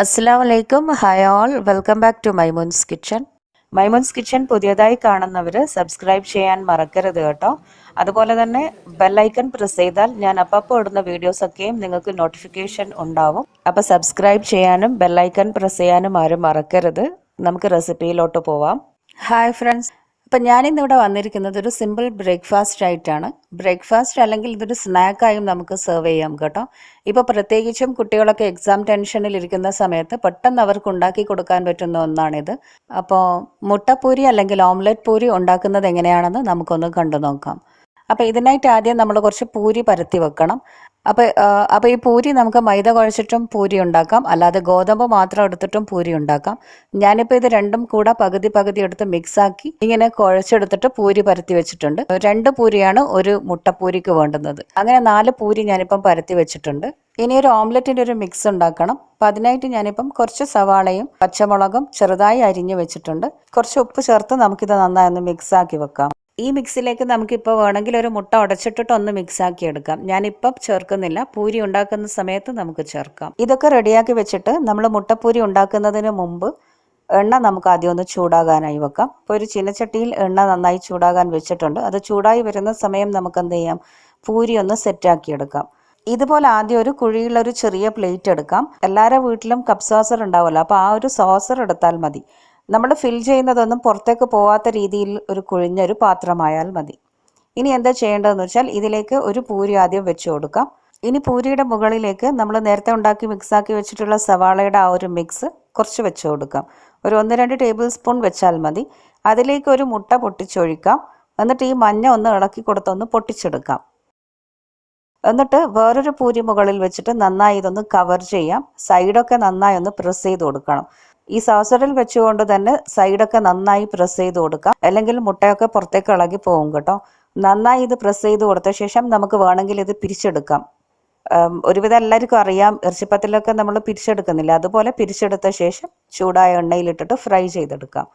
അസ്സലാമലൈക്കും. Hi all, welcome back to Maimoon's kitchen. Maimoon's kitchen പുതിയതായി കാണുന്നവർ സബ്സ്ക്രൈബ് ചെയ്യാൻ മറക്കരുത് കേട്ടോ. അതുപോലെ തന്നെ ബെല്ലൈക്കൺ പ്രസ് ചെയ്താൽ ഞാൻ അപ്പോൾ ഇടുന്ന വീഡിയോസൊക്കെയും നിങ്ങൾക്ക് നോട്ടിഫിക്കേഷൻ ഉണ്ടാവും. അപ്പോൾ സബ്സ്ക്രൈബ് ചെയ്യാനും ബെല്ലൈക്കൺ പ്രസ് ചെയ്യാനും ആരും മറക്കരുത്. നമുക്ക് റെസിപ്പിയിലോട്ട് പോവാം. ഹായ് ഫ്രണ്ട്സ്, അപ്പം ഞാനിന്നിവിടെ വന്നിരിക്കുന്നത് ഒരു സിമ്പിൾ ബ്രേക്ക്ഫാസ്റ്റ് ആയിട്ടാണ്. ബ്രേക്ക്ഫാസ്റ്റ് അല്ലെങ്കിൽ ഇതൊരു സ്നാക്കായും നമുക്ക് സെർവ് ചെയ്യാം കേട്ടോ. ഇപ്പോൾ പ്രത്യേകിച്ചും കുട്ടികളൊക്കെ എക്സാം ടെൻഷനിൽ ഇരിക്കുന്ന സമയത്ത് പെട്ടെന്ന് അവർക്ക് ഉണ്ടാക്കി കൊടുക്കാൻ പറ്റുന്ന ഒന്നാണിത്. അപ്പോൾ മുട്ടപ്പൂരി അല്ലെങ്കിൽ ഓംലെറ്റ് പൂരി ഉണ്ടാക്കുന്നത് എങ്ങനെയാണെന്ന് നമുക്കൊന്ന് കണ്ടു നോക്കാം. അപ്പോൾ ഇതിനായിട്ട് ആദ്യം നമ്മൾ കുറച്ച് പൂരി പരത്തി വെക്കണം. അപ്പോൾ ഈ പൂരി നമുക്ക് മൈദ കുഴച്ചിട്ടും പൂരി ഉണ്ടാക്കാം, അല്ലാതെ ഗോതമ്പ് മാത്രം എടുത്തിട്ടും പൂരി ഉണ്ടാക്കാം. ഞാനിപ്പോൾ ഇത് രണ്ടും കൂടെ പകുതി പകുതി എടുത്ത് മിക്സാക്കി ഇങ്ങനെ കുഴച്ചെടുത്തിട്ട് പൂരി പരത്തി വെച്ചിട്ടുണ്ട്. 2 പൂരിയാണ് ഒരു മുട്ടപ്പൂരിക്ക് വേണ്ടുന്നത്. അങ്ങനെ 4 പൂരി ഞാനിപ്പം പരത്തി വെച്ചിട്ടുണ്ട്. ഇനി ഒരു ഓംലെറ്റിൻ്റെ ഒരു മിക്സ് ഉണ്ടാക്കണം. അപ്പം അതിനായിട്ട് ഞാനിപ്പം കുറച്ച് സവാളയും പച്ചമുളകും ചെറുതായി അരിഞ്ഞു വെച്ചിട്ടുണ്ട്. കുറച്ച് ഉപ്പ് ചേർത്ത് നമുക്കിത് നന്നായി ഒന്ന് മിക്സാക്കി വെക്കാം. ഈ മിക്സിലേക്ക് നമുക്കിപ്പോൾ വേണമെങ്കിൽ ഒരു മുട്ട ഉടച്ചിട്ടിട്ട് ഒന്ന് മിക്സാക്കി എടുക്കാം. ഞാനിപ്പം ചേർക്കുന്നില്ല, പൂരി ഉണ്ടാക്കുന്ന സമയത്ത് നമുക്ക് ചേർക്കാം. ഇതൊക്കെ റെഡിയാക്കി വെച്ചിട്ട് നമ്മൾ മുട്ടപ്പൂരി ഉണ്ടാക്കുന്നതിന് മുമ്പ് എണ്ണ നമുക്ക് ആദ്യം ഒന്ന് ചൂടാകാനായി വെക്കാം. ഇപ്പോൾ ഒരു ചീനച്ചട്ടിയിൽ എണ്ണ നന്നായി ചൂടാകാൻ വെച്ചിട്ടുണ്ട്. അത് ചൂടായി വരുന്ന സമയം നമുക്ക് എന്ത് ചെയ്യാം, പൂരി ഒന്ന് സെറ്റാക്കി എടുക്കാം. ഇതുപോലെ ആദ്യം ഒരു കുഴിയുള്ളൊരു ചെറിയ പ്ലേറ്റ് എടുക്കാം. എല്ലാവരുടെ വീട്ടിലും കപ്പ് സോസർ ഉണ്ടാവുമല്ലോ, അപ്പോൾ ആ ഒരു സോസർ എടുത്താൽ മതി. നമ്മൾ ഫിൽ ചെയ്യുന്നതൊന്നും പുറത്തേക്ക് പോവാത്ത രീതിയിൽ ഒരു കുഴിഞ്ഞൊരു പാത്രമായാൽ മതി. ഇനി എന്താ ചെയ്യേണ്ടതെന്ന് വെച്ചാൽ ഇതിലേക്ക് ഒരു പൂരി ആദ്യം വെച്ച് കൊടുക്കാം. ഇനി പൂരിയുടെ മുകളിലേക്ക് നമ്മൾ നേരത്തെ ഉണ്ടാക്കി മിക്സാക്കി വെച്ചിട്ടുള്ള സവാളയുടെ ആ ഒരു മിക്സ് കുറച്ച് വെച്ച് കൊടുക്കാം. ഒരു 1-2 ടേബിൾ സ്പൂൺ വെച്ചാൽ മതി. അതിലേക്ക് ഒരു മുട്ട പൊട്ടിച്ചൊഴിക്കാം. എന്നിട്ട് ഈ മഞ്ഞ ഒന്ന് ഇളക്കി കൊടുത്തൊന്ന് പൊട്ടിച്ചെടുക്കാം. എന്നിട്ട് വേറൊരു പൂരി മുകളിൽ വെച്ചിട്ട് നന്നായി ഇതൊന്ന് കവർ ചെയ്യാം. സൈഡൊക്കെ നന്നായി ഒന്ന് പ്രസ് ചെയ്ത് കൊടുക്കണം. ഈ സോസറിൽ വെച്ചുകൊണ്ട് തന്നെ സൈഡൊക്കെ നന്നായി പ്രസ് ചെയ്ത് കൊടുക്കാം, അല്ലെങ്കിൽ മുട്ടയൊക്കെ പുറത്തേക്ക് ഇളകി പോകും കേട്ടോ. നന്നായി ഇത് പ്രസ് ചെയ്ത് കൊടുത്ത ശേഷം നമുക്ക് വേണമെങ്കിൽ ഇത് പിരിച്ചെടുക്കാം. ഒരുവിധം എല്ലാവർക്കും അറിയാം, ഇറച്ചിപ്പത്തിലൊക്കെ നമ്മൾ പിരിച്ചെടുക്കുന്നില്ല, അതുപോലെ പിരിച്ചെടുത്ത ശേഷം ചൂടായ എണ്ണയിലിട്ടിട്ട് ഫ്രൈ ചെയ്തെടുക്കാം.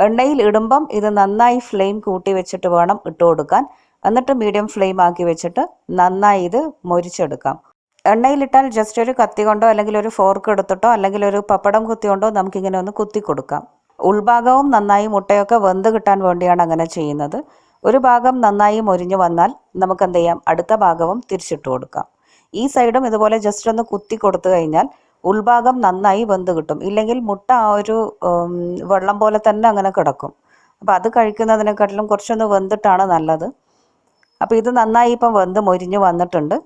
എണ്ണയിൽ ഇടുമ്പം ഇത് നന്നായി ഫ്ലെയിം കൂട്ടി വെച്ചിട്ട് വേണം ഇട്ട് കൊടുക്കാൻ. എന്നിട്ട് മീഡിയം ഫ്ലെയിം ആക്കി വെച്ചിട്ട് നന്നായി ഇത് മൊരിച്ചെടുക്കാം. എണ്ണയിലിട്ടാൽ ജസ്റ്റ് ഒരു കത്തി കൊണ്ടോ അല്ലെങ്കിൽ ഒരു ഫോർക്ക് എടുത്തിട്ടോ അല്ലെങ്കിൽ ഒരു പപ്പടം കുത്തി കൊണ്ടോ നമുക്കിങ്ങനെ ഒന്ന് കുത്തി കൊടുക്കാം. ഉൾഭാഗവും നന്നായി മുട്ടയൊക്കെ വെന്ത് കിട്ടാൻ വേണ്ടിയാണ് അങ്ങനെ ചെയ്യുന്നത്. ഒരു ഭാഗം നന്നായി മൊരിഞ്ഞു വന്നാൽ നമുക്ക് എന്ത് ചെയ്യാം, അടുത്ത ഭാഗവും തിരിച്ചിട്ട് കൊടുക്കാം. ഈ സൈഡും ഇതുപോലെ ജസ്റ്റ് ഒന്ന് കുത്തി കൊടുത്തു കഴിഞ്ഞാൽ ഉൾഭാഗം നന്നായി വെന്ത് കിട്ടും. ഇല്ലെങ്കിൽ മുട്ട ആ ഒരു വെള്ളം പോലെ തന്നെ അങ്ങനെ കിടക്കും. അപ്പോൾ അത് കഴിക്കുന്നതിനെക്കാട്ടിലും കുറച്ചൊന്ന് വെന്തിട്ടാണ് നല്ലത്. അപ്പോൾ ഇത് നന്നായി ഇപ്പം വെന്ത് മൊരിഞ്ഞു വന്നിട്ടുണ്ട്.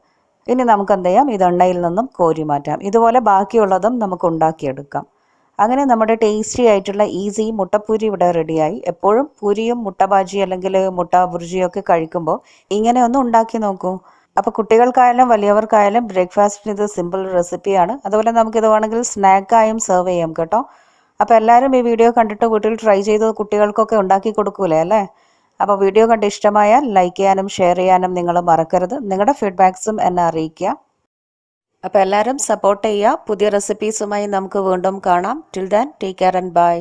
ഇനി നമുക്ക് എന്ത് ചെയ്യാം, ഇത് എണ്ണയിൽ നിന്നും കോരി മാറ്റാം. ഇതുപോലെ ബാക്കിയുള്ളതും നമുക്ക് ഉണ്ടാക്കിയെടുക്കാം. അങ്ങനെ നമ്മുടെ ടേസ്റ്റി ആയിട്ടുള്ള ഈസി മുട്ടപ്പൂരി ഇവിടെ റെഡിയായി. എപ്പോഴും പൂരിയും മുട്ട ബാജി അല്ലെങ്കിൽ മുട്ട ബുർജിയൊക്കെ കഴിക്കുമ്പോൾ ഇങ്ങനെ ഒന്ന് ഉണ്ടാക്കി നോക്കൂ. അപ്പോൾ കുട്ടികൾക്കായാലും വലിയവർക്കായാലും ബ്രേക്ക്ഫാസ്റ്റിന് ഇത് സിമ്പിൾ റെസിപ്പിയാണ്. അതുപോലെ നമുക്കിത് വേണമെങ്കിൽ സ്നാക്കായും സെർവ് ചെയ്യാം കേട്ടോ. അപ്പോൾ എല്ലാവരും ഈ വീഡിയോ കണ്ടിട്ട് വീട്ടിൽ ട്രൈ ചെയ്ത് കുട്ടികൾക്കൊക്കെ ഉണ്ടാക്കി കൊടുക്കൂലേ അല്ലേ. അപ്പോൾ വീഡിയോ കണ്ട് ഇഷ്ടമായാൽ ലൈക്ക് ചെയ്യാനും ഷെയർ ചെയ്യാനും നിങ്ങൾ മറക്കരുത്. നിങ്ങളുടെ ഫീഡ്ബാക്സും എന്നെ അറിയിക്കുക. അപ്പോൾ എല്ലാവരും സപ്പോർട്ട് ചെയ്യുക. പുതിയ റെസിപ്പീസുമായി നമുക്ക് വീണ്ടും കാണാം. Till then take care and by.